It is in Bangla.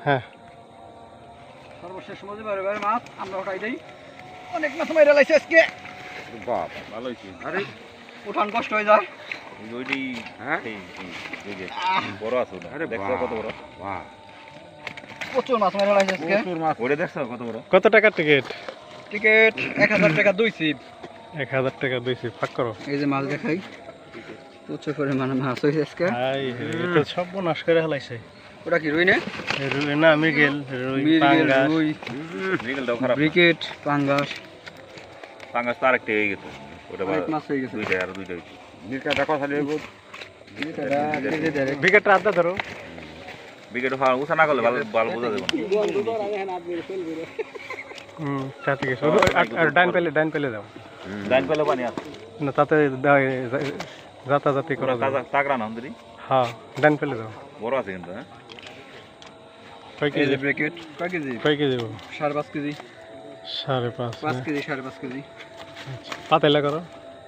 হ্যাঁ সর্বশেষ সমুদ্রে বারে বারে মাছ আমরা ওটাই দেই অনেক মাছ মেরে লাইছে আজকে বাপ ভালো হয়েছে আরে উঠান কষ্ট হয়ে যায় ওইটি হ্যাঁ এই যে বড় আছে ওটা আরে দেখছো কত বড় বাহ প্রচুর মাছ মেরে লাইছে আজকে প্রচুর মাছ ওটা দেখছো কত বড় কত টাকা টিকিট টিকিট 1000 টাকা 2 সিপ 1000 টাকা দিয়েছি ফাঁক করো এই যে মাছ দেখাই প্রচুর পরিমাণে মাছ হয়েছে আজকে হাই এটা সব নশ করে হেলাইছে ওটা কি রুই না রুই না মৃগেল রুই পাঙ্গাস রুই রিগেলটাও খারাপ ব্রিকেট পাঙ্গাস পাঙ্গাস তো আরেকটা হয়ে গেছে ওটা অনেক মাছ হয়ে গেছে দুইটা আর দুইটা হয়েছে বিকেটটা কথা দেবো বিকেটটা কেটে দেবে বিকেটটা আদা ধরো বিকেট হওয়া উষা না করলে ভালো ভালো বোঝা যাবে ঠিক আছে আর ডাইন পেলে দাও ডাইন পেলে পানি আছে না তাতে যাতাযাতি করা যাবে তাজা তাগরা না হন্দি হ্যাঁ ডাইন পেলে দাও বড় আছে কিন্তু হ্যাঁ কয় এই কেজি যে ব্রিকেট কয় কেজি কয় কেজি 5.5 কেজি 5.5 5 কেজি 5.5 কেজি পাতাইলা করো